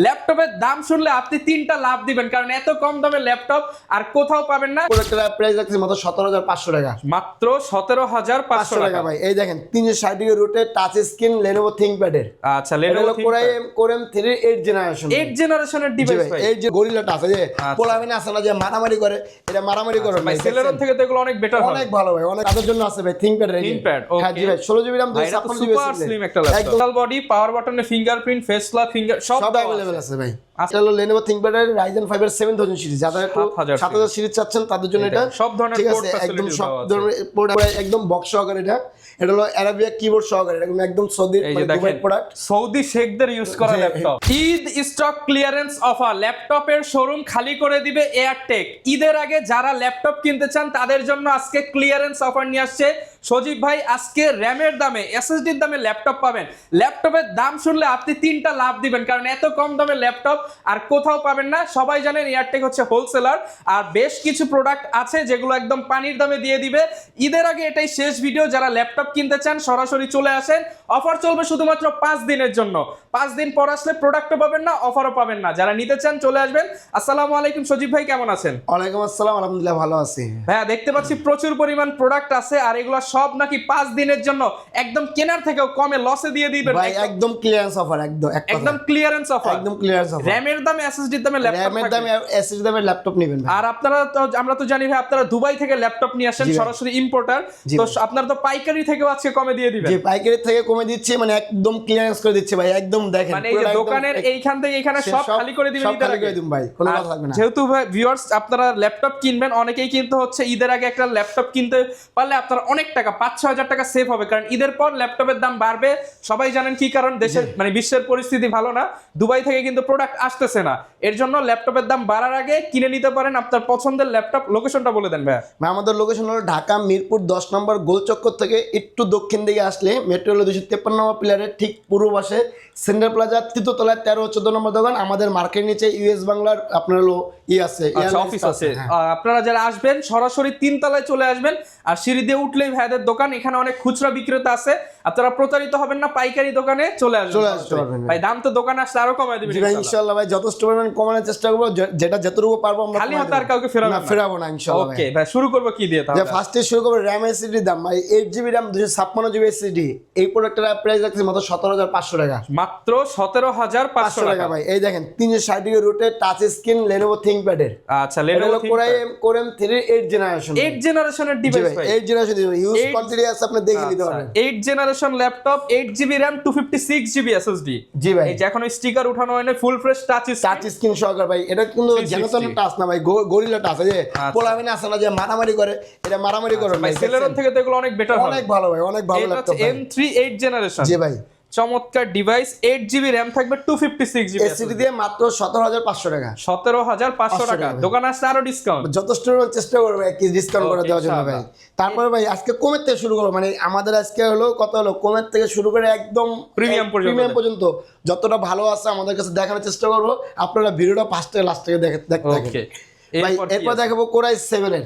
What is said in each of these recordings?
ল্যাপটপের দাম শুনলে আপনি তিনটা লাভ দিবেন, কারণ এত কম দামে ল্যাপটপ আর কোথাও পাবেন না। প্রোডাক্টের প্রাইস রাখছি মাত্র 17,500 টাকা। মাত্র 17,500 টাকা ভাই। এই দেখেন 360 degree rotate touch screen Lenovo ThinkPad এর। আচ্ছা, Lenovo Core M3 8 জেনারেশন। 8 জেনারেশনের ডিভাইস ভাই। এই যে গরিলাটা আছে যে পোলামিন আছে না যে মারামারি করে, এটা মারামারি করে ভাই। Celeron থেকে তো এগুলো অনেক বেটার হবে। অনেক ভালো ভাই, অনেক তাদের জন্য আছে ভাই ThinkPad এর। হ্যাঁ জি ভাই, 16 GB RAM 256 GB super slim একটা ল্যাপটপ। টোটাল বডি, পাওয়ার বাটনে ফিঙ্গারপ্রিন্ট, ফেস লক, ফিঙ্গার সব अवेलेबल আছে ভাই। এটা হলো Lenovo ThinkPad এর Ryzen 5 এর 7000 সিরিজ। যারা একটু 7000 সিরিজ চাচ্ছেন তাদের জন্য এটা সব ধরনের পোর্ট ফ্যাসিলিটি একদম সব ধরনের পোর্ট একদম বক্স সহকারে। এটা হলো অ্যারাবিয়া কিবোর্ড সহকারে, একদম সৌদি দুবাই প্রোডাক্ট, সৌদি শেখদের ইউজ করা laptop. Eid stock clearance offer, ল্যাপটপের শোরুম খালি করে দিবে এয়ারটেক। ঈদের আগে যারা ল্যাপটপ কিনতে চান তাদের জন্য আজকে ক্লিয়ারেন্স অফার নিয়ে আসছে সজীব ভাই। আজকে র্যামের দামে, এসএসডির দামে ল্যাপটপ পাবেন। ল্যাপটপের দাম শুনলে আপনি তিনটা লাভ দিবেন, কারণ এত কম দামে ল্যাপটপ আর কোথাও পাবেন না। সবাই জানেন এয়ারটেক হচ্ছে হোলসেলার, আর বেশ কিছু প্রোডাক্ট আছে যেগুলো একদম পানির দামে দিয়ে দিবে। ঈদের আগে এটাই শেষ ভিডিও। যারা ল্যাপটপ কিনতে চান সরাসরি চলে আসেন। অফার চলবে শুধুমাত্র 5 দিনের জন্য। 5 দিন পর আসলে প্রোডাক্টও পাবেন না, অফারও পাবেন না। যারা নিতে চান চলে আসবেন। আসসালামু আলাইকুম সজীব ভাই, কেমন আছেন? ওয়ালাইকুম আসসালাম, আলহামদুলিল্লাহ ভালো আছি ভাইয়া। দেখতে পাচ্ছি প্রচুর পরিমাণ প্রোডাক্ট আছে, আর এগুলো সব নাকি 5 দিনের জন্য একদম কেনার থেকেও কমে লসে দিয়ে দিবেন ভাই। একদম ক্লিয়ারেন্স অফার, একদম ক্লিয়ারেন্স অফার, একদম ক্লিয়ারেন্স অফার। র‍্যামের দামে, এসএসডির দামে ল্যাপটপ, র‍্যামের দামে এসএসডি দামে ল্যাপটপ নেবেন ভাই। আর আপনারা তো, আমরা তো জানি ভাই আপনারা দুবাই থেকে ল্যাপটপ নিয়ে আসেন, সরাসরি ইম্পোর্টার। তো আপনারা তো পাইকারি থেকেও আজকে কমে দিয়ে দিবেন। জি, পাইকারি থেকে কমে দিচ্ছে, মানে একদম ক্লিয়ারেন্স করে দিচ্ছে ভাই। একদম দেখেন, মানে এই যে দোকানের এইখান থেকে এখানে সব খালি করে দিবেন ঈদের আগে ভাই, কোনো কথা থাকবে না। যেহেতু ভাই ভিউয়ার্স আপনারা ল্যাপটপ কিনবেন, অনেকেই কিন্তু হচ্ছে ঈদের আগে একটা ল্যাপটপ কিনতে পারলে আপনার অনেক টাকা, 5-6 হাজার টাকা সেভ হবে, কারণ ঈদের পর ল্যাপটপের দাম বাড়বে। সবাই জানেন কি কারণ, দেশের মানে বিশ্বের পরিস্থিতি ভালো না, দুবাই থেকে কিন্তু প্রোডাক্ট আসতেছে না। এর জন্য ল্যাপটপের দাম বাড়ার আগে কিনে নিতে পারেন আপনার পছন্দের ল্যাপটপ। লোকেশনটা বলে দেন ভাই। আমাদের লোকেশন হলো ঢাকা মিরপুর 10 নম্বর গোলচক্কর থেকে একটু দক্ষিণ দিকে আসলে মেট্রো রেল 253 নম্বর পিলারের ঠিক পূর্ব পাশে সেন্টার প্লাজা 3য় তলায় 13-14 নম্বর দোকান। আমাদের মার্কেট নিচে ইউএস বাংলার আপনার হলো আছে, অফিস আছে। আপনারা যারা আসবেন সরাসরি 3 তলায় চলে আসবেন, আর সিঁড়ি দিয়ে উঠলেই ভাইদের দোকান। এখানে অনেক খুচরা বিক্রেতা আছে, আপনারা প্রতারিত হবেন না, পাইকারি দোকানে চলে আসবেন ভাই। দাম তো দোকানে আসলে আরো কমায় দিবেন ইনশাআল্লাহ ভাই। যথেষ্ট পরিমাণ কমানোর চেষ্টা করব, যেটা যতটুকু পারবো আমরা। খালি হাতে আর কাউকে ফেরাবো না ইনশাআল্লাহ। ওকে ভাই, শুরু করব কি দিয়ে? তাহলে ফার্স্টে শুরু করব র‍্যাম এসএসডি দাম ভাই। 8GB RAM 256 GB SSD. এই প্রোডাক্টের প্রাইস রাখছি মাত্র 17,500 টাকা। মাত্র 17,500 টাকা ভাই। এই দেখেন 360 degree rotate touch screen Lenovo ThinkPad এর। আচ্ছা, Lenovo Core M3 8 জেনারেশন। 8 জেনারেশনের ডিভাইস ভাই। 8 জেনারেশন ইউজ কোয়ান্টিটি আছে, আপনি দেখে নিতে পারবেন। 8 generation laptop, 8GB RAM 256GB SSD। জি ভাই। এই যে এখন স্টিকার উঠানো হয় না, ফুল ফ্রেশ টাচ স্ক্রিন সহকারে ভাই। এটা কিন্তু জেনারেশন টাচ না ভাই, গরিলা টাচ আছে যে পোলামিন আছে না যে মারামারি করে, এটা মারামারি করে ভাই। Celeron থেকে তো এগুলো অনেক বেটার হবে। অনেক ভালো ভাই, অনেক ভালো ল্যাপটপ ভাই। M3 8 generation. জি ভাই। চমৎকার ডিভাইস। 8GB RAM থাকবে, 256GB এসএসডি দিয়ে মাত্র 17,500 টাকা। 17,500 টাকা। দোকান আসলে আরো ডিসকাউন্ট, যথেষ্ট চেষ্টা করবো কি ডিসকাউন্ট করে দেওয়ার জন্য ভাই। তারপরে ভাই আজকে কমের থেকে শুরু করবো, মানে আমাদের আজকে হলো কত হলো, কমের থেকে শুরু করে একদম প্রিমিয়াম পর্যন্ত যতটা ভালো আছে আমাদের কাছে দেখানোর চেষ্টা করবো। আপনারা ভিডিওটা ফার্স্ট থেকে লাস্ট থেকে দেখতে থাকেন। এরপর দেখাবো Core i7 এর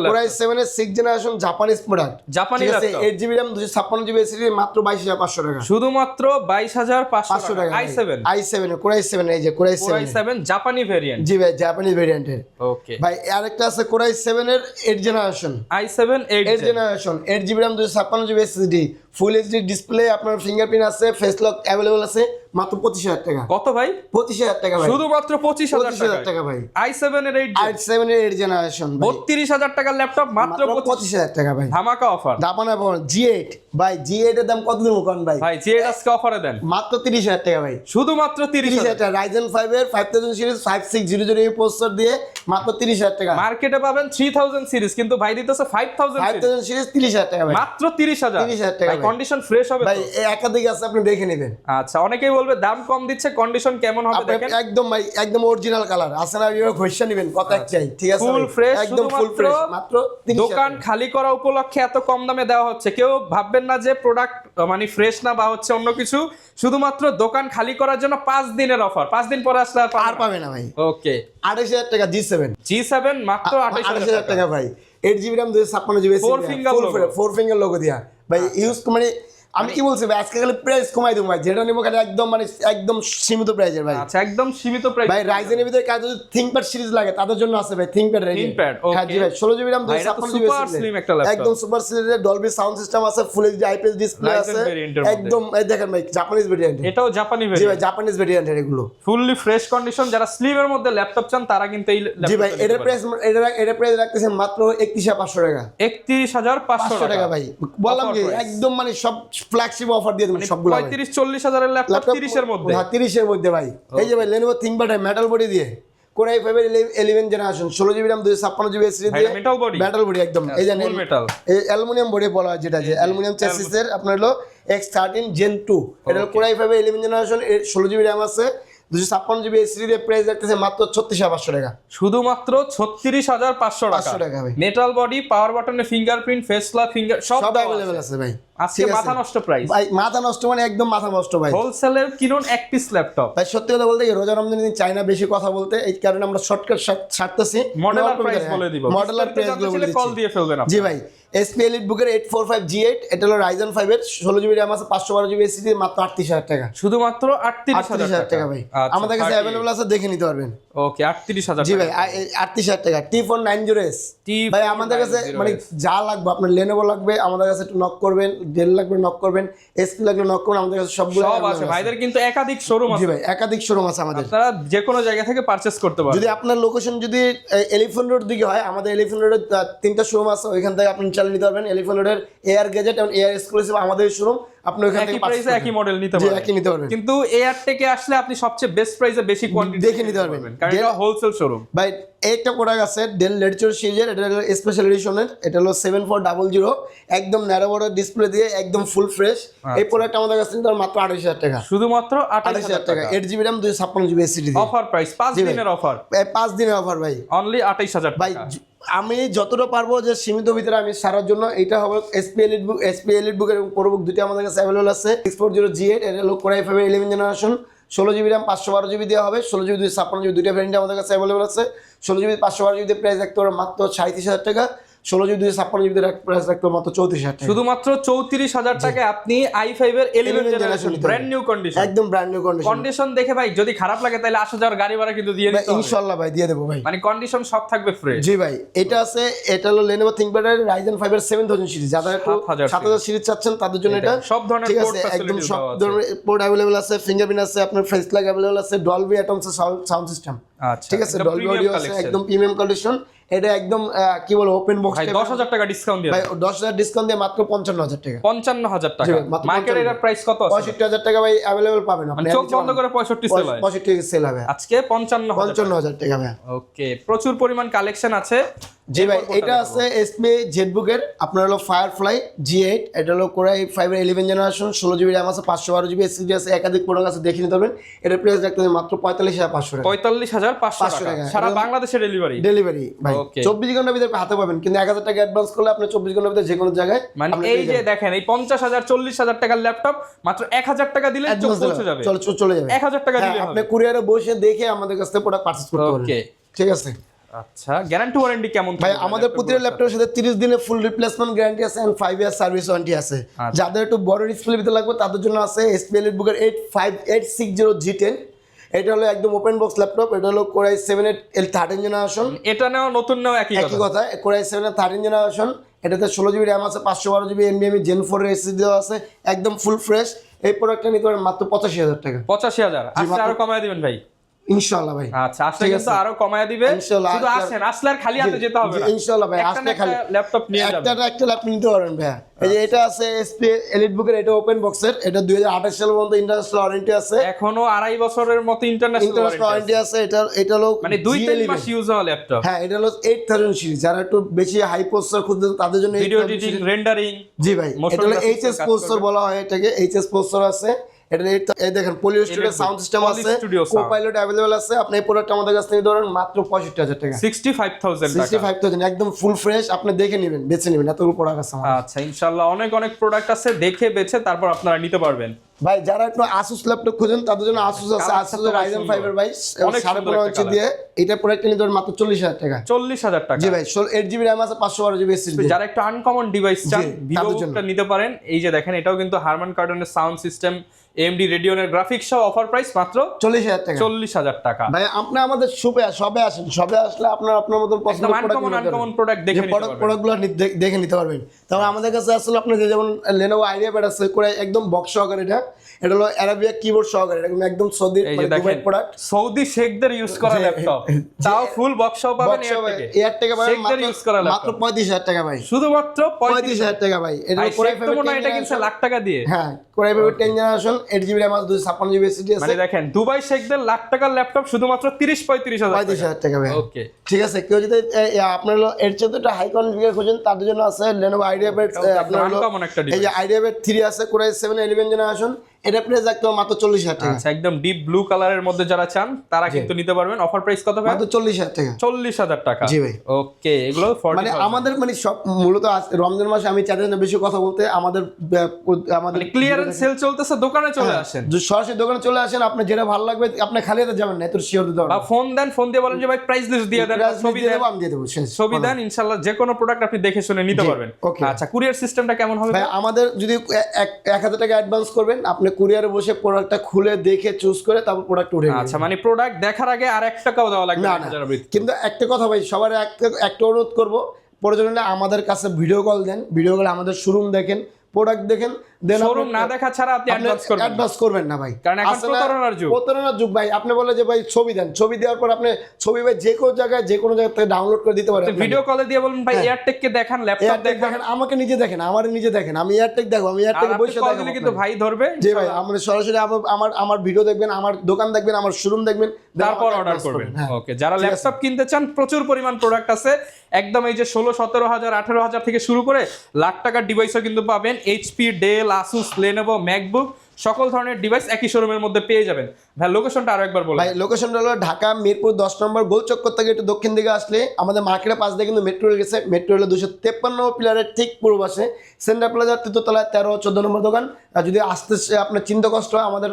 Core i7 এর 6 জেনারেশন জাপানিজ প্রোডাক্ট। জাপানি laptop, 8GB RAM 256GB SSD মাত্র 22,500 টাকা। শুধুমাত্র 22,500 টাকা। i7 Core i7 এই যে Core i7 জাপানি ভেরিয়েন্ট। জি ভাই, জাপানিজ ভেরিয়েন্টের। ওকে ভাই আরেকটা আছে Core i7 এর 8 generation. i7 8 generation 8GB RAM 256GB SSD, full HD display, আপনার ফিঙ্গারপ্রিন্ট আছে, ফেস লক अवेलेबल আছে, মাত্র 25,000 টাকা। কত ভাই? 25,000 টাকা ভাই। শুধুমাত্র 25,000 টাকা ভাই। i7 এর 8 এর 8 জেনারেশন 32,000 টাকার ল্যাপটপ, মাত্র 25,000 টাকা ভাই। ধামাকা অফার। দাপানা G8 ভাই। G8 এর দাম কত দিব কোন ভাই? ভাই G8 আজকে অফারে দেন মাত্র 30,000 টাকা ভাই। শুধুমাত্র 30,000 টাকা। Ryzen 5 এর 5000 সিরিজ 5600 এই প্রসেসর দিয়ে মাত্র 30,000 টাকা। মার্কেটে পাবেন 3000 সিরিজ, কিন্তু ভাই দিতেছে 5000 সিরিজ 30,000 টাকা ভাই। মাত্র 30,000 টাকা। কন্ডিশন ফ্রেশ হবে ভাই, একাধিক আছে, আপনি দেখে নেবেন। আচ্ছা, অনেকেই বলবে দাম কম দিচ্ছে, কন্ডিশন কেমন হবে দেখেন। একদম ভাই, একদম অরিজিনাল কালার আছে না, এভাবে ঘষা নেবেন, কত এক চাই। ঠিক আছে, ফুল ফ্রেশ, একদম ফুল ফ্রেশ, মাত্র 30,000 দোকান খালি করা উপলক্ষে এত কম দামে দেওয়া হচ্ছে। কেউ ভাববেন না যে প্রোডাক্ট মানে ফ্রেশ না বা হচ্ছে অন্য কিছু, শুধুমাত্র দোকান খালি করার জন্য 5 দিনের অফার। 5 দিন পরে আসলে আর পাবে না ভাই। ওকে, 28,000 টাকা G7 মাত্র 28,000 টাকা ভাই। 8GB RAM 256GB 4 finger logo দিয়া ভাই। ইউজ মানে আমি কি বলছি ভাই, আজকে খালি প্রাইস কমাই দেবো ভাই, যেটা নিবো খালি একদম মানে একদম সীমিত প্রাইসের ভাই। আচ্ছা একদম সীমিত প্রাইস ভাই রাইজেনের ভিতরে কাজ যদি থিংকপ্যাড সিরিজ লাগে তাদের জন্য আছে ভাই, থিংকপ্যাড রেডি। ThinkPad, হ্যাঁ জি ভাই, 16 জিবি RAM ভাই, এটা তো 256 জিবি super slim একটা laptop। একদম সুপার সিরিজের ডলবি সাউন্ড সিস্টেম আছে, full HD IPS display Ryzen আছে variant এর মধ্যে। একদম। এই দেখেন ভাই জাপানিজ ভেরিয়েন্ট, এটাও জাপানি জি ভাই ভেরিয়েন্ট, জাপানিজ ভেরিয়েন্টের এগুলো। Fully fresh condition. যারা স্লিমের মধ্যে ল্যাপটপ চান তারা কিন্তু এই জি ভাই এটার প্রাইস এটার প্রাইস রাখতেছেন মাত্র 31,500 টাকা। 31,500 টাকা ভাই, বললাম কি একদম মানে সব ফ্ল্যাগশিপ অফার দিয়ে দেবেন সবগুলো ভাই। 35-40 হাজারের ল্যাপটপ 30 এর মধ্যে। হ্যাঁ 30 এর মধ্যে ভাই। এই যে ভাই Lenovo ThinkPad মেটাল বডি দিয়ে Core i5 এর 11 generation 16 GB RAM 256 GB SSD দিয়ে মেটাল বডি, মেটাল বডি একদম। এই জানেন ফুল মেটাল, এই অ্যালুমিনিয়াম বডি বলা হয় যেটা, যে অ্যালুমিনিয়াম চেসিস এর আপনার হলো X13 Gen 2, এটা হলো Core i5 এর 11 জেনারেশন 16 জিবি RAM আছে 256 জিবি এসএসডি দিয়ে। প্রাইস রাখতেছে মাত্র 36,500 টাকা, শুধুমাত্র 36,500 500 টাকা ভাই। মেটাল বডি, পাওয়ার বাটনে ফিঙ্গারপ্রিন্ট, ফেস লক, ফিঙ্গার সব সব দেওয়া अवेलेबल আছে। আছে ভাই। আজকে মাথা নষ্ট প্রাইস ভাই, মাথা নষ্ট মানে একদম মাথা নষ্ট ভাই। হোলসেলের কিনুন এক পিস ল্যাপটপ। ভাই সত্যি কথা বলতে কি, রোজা রমজানের দিন চাই না বেশি কথা বলতে, এই কারণে আমরা শর্টকাট ছাড়তেছি। মডেলার প্রাইস বলে দিব, মডেলার প্রাইস গুলো বলে কল দিচ্ছি। দিয়ে ফেলবেন আপনি। জি ভাই, SP Elite Book এর 845 G8, এটা হলো Ryzen 5 এর 16 জিবি RAM আছে 512 জিবি এসএসডি মাত্র 38,000 টাকা। শুধুমাত্র 38,000 টাকা ভাই। আমাদের কাছে अवेलेबल আছে, দেখে নিতে পারবেন। ওকে 38,000 জি ভাই 38,000 টাকা। T490S ভাই আমাদের কাছে মানে যা লাগবে, আপনার Lenovo লাগবে আমাদের কাছে একটু নক করবেন, Dell লাগবে নক করবেন, SP লাগলে নক করবেন, আমাদের কাছে সবগুলো সব আছে। ভাইদের কিন্তু একাধিক শোরুম জি আছে। ভাই একাধিক শোরুম আছে আমাদের, আপনারা যে কোনো জায়গা থেকে পারচেজ করতে পারবেন। যদি আপনার লোকেশন যদি এলিফ্যান্ট রোড দিকে হয়, আমাদের এলিফ্যান্ট রোডের 3টা শোরুম আছে, ওইখান থেকে আপনি চালিয়ে নিতে পারবেন। এলিফ্যান্ট রোডের এয়ার গ্যাজেট এবং এয়ার এক্সক্লুসিভ আমাদের শোরুম, আপনি ওইখান থেকে প্রাইসে একই মডেল নিতে জি পারবেন। একই নিতে পারবেন। কিন্তু এয়ার টেকে আসলে আপনি সবচেয়ে বেস্ট প্রাইসে বেশি কোয়ান্টিটি দেখে নিতে পারবেন, কারণ এটা হোলসেল শোরুম। ভাই একটা প্রোডাক্ট আছে ডেল লেটচার সিরিজের, এটা হলো স্পেশাল এডিশনের, এটা হলো 7400, একদম ন্যারো বড় ডিসপ্লে দিয়ে একদম ফুল ফ্রেশ। এই প্রোডাক্ট আমাদের কাছে নিতে মাত্র 28,000 টাকা, শুধুমাত্র 28,000 টাকা। 8 GB RAM 256 GB SSD offer price 5 দিনের অফার, 5 দিনের অফার ভাই, অনলি 28,000 ভাই। টাকা। আমি যতটা পারবো যে সীমিত ভিতরে আমি সারার জন্য, এটা হবে SP Elite Book এবং Core Book দুটো আমাদের কাছে अवेलेबल আছে। 640 G8, এটা হলো Core i5 এর 11 জেনারেশন 16 জিবি RAM 512 জিবি দেওয়া হবে, 16 জিবি 256 জিবি দুইটা ভ্যারিয়েন্ট আমাদের কাছে अवेलेबल আছে। 16 জিবি 512 জিবি প্রাইস রাখতে পারো মাত্র 37,000 টাকা, 16 জিবি 256 জিবি প্রাইস রাখতে পারো মাত্র 34,000 টাকা। শুধুমাত্র 34,000 টাকায় আপনি i5 এর 11 জেনারেশন ব্র্যান্ড নিউ কন্ডিশন, একদম ব্র্যান্ড নিউ কন্ডিশন দেখে ভাই যদি খারাপ লাগে তাহলে আসা যাওয়ার গাড়ি ভাড়া কিন্তু দিয়ে দিতে হবে ইনশাআল্লাহ ভাই, দিয়ে দেবো ভাই। মানে কন্ডিশন সব থাকবে ফ্রেশ। জি ভাই এটা আছে, এটা হলো Lenovo ThinkPad এর Ryzen 5 এর 7000 সিরিজ, যারা একটু 7000 সিরিজ চাচ্ছেন তাদের জন্য এটা সব ধরনের ঠিক পোর্ট আছে, একদম ফ্যাসিলিটি সব দেওয়া আছে। ধরনের পোর্ট अवेलेबल আছে, ফিঙ্গারপ্রিন্ট আছে, আপনার ফেস লক अवेलेबल আছে, Dolby Atmos সাউন্ড সিস্টেম, আচ্ছা ঠিক আছে, একদম Dolby premium অডিও আছে, collection। একদম প্রিমিয়াম কন্ডিশন। এটা একদম কি বলে ওপেন বক্স ভাই 10,000 টাকা ডিসকাউন্ট দিয়ে ভাই 10,000 ডিসকাউন্ট দিয়ে মাত্র 55,000 টাকা, 55,000 টাকা। জি ভাই, মাত্র মার্কেটের এর প্রাইস কত আছে? 65,000 টাকা ভাই अवेलेबल পাবেন আপনি। মানে চোখ বন্ধ করে 65 সেল হয়, 65 সেল হবে আজকে 55,000 টাকা ভাই। ওকে প্রচুর পরিমাণ কালেকশন আছে। জি ভাই এটা আছে SP ZBook এর আপনার হলো Firefly G8, এটা হলো Core i5 এর 11 জেনারেশন 16 জিবি RAM আছে 512 জিবি এসএসডি আছে, একাধিক প্রোডাক্ট আছে, দেখে নিতে পারবেন। এর প্রাইস রাখতে হবে মাত্র 45,500 টাকা, 45,500 টাকা সারা বাংলাদেশে ডেলিভারি ভাই। Okay. 24 ঘন্টার ভিতরে হাতে পাবেন, কিন্তু 1,000 টাকা অ্যাডভান্স করলে আপনি 24 ঘন্টার ভিতরে যে কোনো জায়গায় মানে এই যে দেখেন এই 50,000 40,000 টাকার ল্যাপটপ মাত্র 1,000 টাকা দিলে চোখ পৌঁছে যাবে, চলে যাবে। 1,000 টাকা দিলে আপনি কুরিয়ারে বসে দেখে আমাদের কাছ থেকে প্রোডাক্ট পারচেজ করতে পারবেন, ওকে ঠিক আছে আচ্ছা। গ্যারান্টি ওয়ারেন্টি কেমন ভাই? থাকবে আমাদের প্রতিটা ল্যাপটপের সাথে 30 দিনের ফুল রিপ্লেসমেন্ট গ্যারান্টি আছে এন্ড 5 ইয়ার সার্ভিস ওয়ারেন্টি আছে। যাদের একটু বড় ডিসপ্লে ভিতরে লাগবে তাদের জন্য আছে SP Elite Book এর 85860 G10, এটা হলো একদম ওপেন বক্স ল্যাপটপ, এটা হলো Core i7 এর 13 জেনারেশন, এটা নেওয়া নতুন নেওয়া একই কথা। Core i7 এর 13 জেনারেশন, এটাতে 16 জিবি RAM আছে 512 জিবি NVMe Gen 4 এর SSD দেওয়া আছে, একদম ফুল ফ্রেশ। এই প্রোডাক্টটা নিতে পারেন মাত্র 85,000 টাকা। 85,000 আজকে আরো কমায় দিবেন ভাই ইনশাআল্লাহ ভাই। আচ্ছা আসলে কিন্তু আরো কমায় দিবে, ইনশাআল্লাহ। শুধু আসেন, আসলে আর খালি হাতে যেতে হবে না ইনশাআল্লাহ ভাই, একটা আসলে খালি ল্যাপটপ নিয়ে যাবেন, একটা ল্যাপটপ নিতে পারবেন ভাই। এই যে এটা আছে SP Elite Book এর, এটা ওপেন বক্সের, এটা 2028 সাল পর্যন্ত ইন্টারন্যাশনাল ওয়ারেন্টি আছে, এখনো 2.5 বছরের মতো ইন্টারন্যাশনাল ওয়ারেন্টি আছে। এটা হলো মানে 2-3 মাস ইউজ হওয়া ল্যাপটপ। হ্যাঁ এটা হলো 8000 সিরিজ, যারা একটু বেশি হাই প্রসেসর খুঁজছেন তাদের জন্য ভিডিও এডিটিং রেন্ডারিং। জি ভাই এটা হলো HS প্রসেসর বলা হয় এটাকে, HS প্রসেসর আছে, এটা এই দেখেন পলিও স্টুডিও সাউন্ড সিস্টেম আছে, কো-পাইলট अवेलेबल আছে। আপনি এই প্রোডাক্ট আমাদের কাছ থেকে ধরেন মাত্র 65000 টাকা, 65000 টাকা, 65000 একদম ফুল ফ্রেশ। আপনি দেখে নেবেন, বেছে নেবেন, এতগুলো প্রোডাক্ট আছে আমার। আচ্ছা ইনশাআল্লাহ অনেক অনেক প্রোডাক্ট আছে, দেখে বেছে তারপর আপনারা নিতে পারবেন। ভাই যারা একটু আসুস ল্যাপটপ খুঁজেন তাদের জন্য আসুস আছে, আসুস Ryzen 5 এর ভাই 15.5 ইঞ্চি দিয়ে এটা প্রোডাক্ট নিতে পারেন মাত্র 40000 টাকা। 40000 টাকা, জি ভাই 8GB RAM আছে, 512GB SSD। যারা একটা আনকমন ডিভাইস চান ভিভোটা নিতে পারেন। এই যে দেখেন এটাও কিন্তু হারমান কার্ডনের সাউন্ড সিস্টেম, AMD রেডিয়নের গ্রাফিক্স সহ অফার প্রাইস মাত্র 40000 টাকা। 40000 টাকা। ভাই আপনি আমাদের সবে আসেন, সবে আসলে আপনার মতো পছন্দের আনকমন প্রোডাক্ট দেখে নিতে পারবেন, প্রোডাক্টগুলো দেখে নিতে পারবেন। তাহলে আমাদের কাছে আসলে আপনি যেমন Lenovo IdeaPad আছে করে একদম বক্স সহকারে, এটা হলো অ্যারাবিয়া কিবোর্ড সহকারে, একদম সৌদি দুবাই প্রোডাক্ট, সৌদি শেখদের ইউজ করা ল্যাপটপ, তাও ফুল বক্স সহ পাবেন এয়ার টাকা পাবেন মাত্র 35000 টাকা ভাই, শুধুমাত্র 35000 টাকা ভাই। এটা কোরাই ফাইভের এটা কিনছে লাখ টাকা দিয়ে। হ্যাঁ কোরাই ফাইভের 10 জেনারেশন 8GB RAM আছে, 256GB SSD আছে। মানে দেখেন দুবাই শেখদের লাখ টাকার ল্যাপটপ শুধুমাত্র 35000 টাকা ভাই। ওকে ঠিক আছে, কেউ যদি আপনার এর চেয়ে একটা হাই কনফিগার খোঁজেন তাদের জন্য আছে Lenovo IdeaPad, আপনার এই যে IdeaPad 3 আছে কোরাই 7 11 জেনারেশন, এটা প্রাইস একদম মাত্র 40000 টাকা। আচ্ছা একদম ডিপ ব্লু কালারের মধ্যে যারা চান তারা কিন্তু নিতে পারবেন। অফার প্রাইস কত ভাই? মাত্র 40000 টাকা। 40000 টাকা, জি ভাই। ওকে এগুলো 40 মানে আমাদের মানে সব মূলত রমজান মাসে আমি চাইতে না বেশি কথা বলতে, আমাদের ক্লিয়ারেন্স সেল চলতেছে, দোকানে চলে আসেন, সরাসরি দোকানে চলে আসেন, আপনার যেটা ভালো লাগবে আপনি খালি হাতে যাবেন না, এত শিওর দিতে পারবেন। বা ফোন দেন, ফোন দিয়ে বলেন যে ভাই প্রাইস লিস্ট দিয়ে দেন, ছবি দেন, আমি দিয়ে দেব, ছবি দেন, ইনশাআল্লাহ যে কোনো প্রোডাক্ট আপনি দেখে শুনে নিতে পারবেন। আচ্ছা কুরিয়ার সিস্টেমটা কেমন হবে ভাই? আমাদের যদি 1000 টাকা অ্যাডভান্স করবেন, আপনি কুরিয়ারে বসে প্রোডাক্টটা খুলে দেখে চুজ করে তারপর প্রোডাক্ট উঠে নেবেন। আচ্ছা মানে প্রোডাক্ট দেখার আগে আর 1 টাকাও দেওয়া লাগবে না। কিন্তু একটা কথা ভাই, সবার একটা অনুরোধ করব, প্রয়োজন হলে আমাদের কাছে ভিডিও কল দেন, ভিডিও কলে আমাদের শোরুম দেখেন, প্রোডাক্ট দেখেন, দেন শোরুম না দেখা ছাড়া আপনি অ্যাডভান্স করবেন না ভাই, কারণ এখন প্রতারণার যুগ ভাই। আপনি বলে যে ভাই ছবি দেন, ছবি দেওয়ার পর আপনি ছবি ভাই যে কোনো জায়গায় থেকে ডাউনলোড করে দিতে পারেন। ভিডিও কলে দিয়ে বলুন ভাই এয়ারটেক কে দেখান, ল্যাপটপ দেখেন, আমাকে নিজে দেখেন, আমার নিজে দেখেন, আমি এয়ারটেক দেখো, আমি এয়ারটেক বসে দেখো, কিন্তু ভাই ধরবে। জি ভাই, আমরা সরাসরি আমার ভিডিও দেখবেন, আমার দোকান দেখবেন, আমার শোরুম দেখবেন, তারপর অর্ডার করবেন। ওকে যারা ল্যাপটপ কিনতে চান প্রচুর পরিমাণ প্রোডাক্ট আছে, একদম এই যে 16-17 হাজার 18,000 থেকে শুরু করে লাখ টাকার ডিভাইসও কিন্তু পাবেন। HP, Dell, Asus, Lenovo, MacBook সকল ধরনের ডিভাইস একই শোরুমের মধ্যে পেয়ে যাবেন। ভাই লোকেশনটা আরো একবার বলুন। ভাই লোকেশনটা হলো ঢাকা মিরপুর 10 নম্বর গোল চক্কর থেকে একটু দক্ষিণ দিকে আসলে আমাদের মার্কেটের পাশ দিয়ে কিন্তু মেট্রো রেল গেছে। মেট্রো রেল 253 পিলারের ঠিক পূর্ব পাশে সেন্টার প্লাজার 3তলায় 13-14 নম্বর দোকান। আর যদি আসতে আপনার চিন্তা কষ্ট হয় আমাদের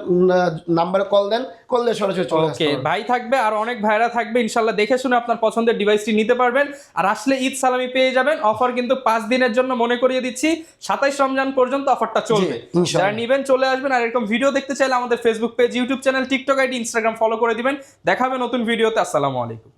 নাম্বারে কল দেন, কল দিয়ে সরাসরি চলে আসবেন। ওকে ভাই থাকবে আর অনেক ভাইরা থাকবে, ইনশাআল্লাহ দেখে শুনে আপনার পছন্দের ডিভাইসটি নিতে পারবেন। আর আসলে ঈদ সালামি পেয়ে যাবেন। অফার কিন্তু 5 দিনের জন্য মনে করিয়ে দিচ্ছি, 27 রমজান পর্যন্ত অফারটা চলবে। যারা নেবেন চলে আসবেন। আর এরকম ভিডিও দেখতে চাইলে আমাদের Facebook page, YouTube channel, TikTok ID, Instagram follow করে দিবেন। দেখা হবে নতুন ভিডিওতে। আসসালামু আলাইকুম।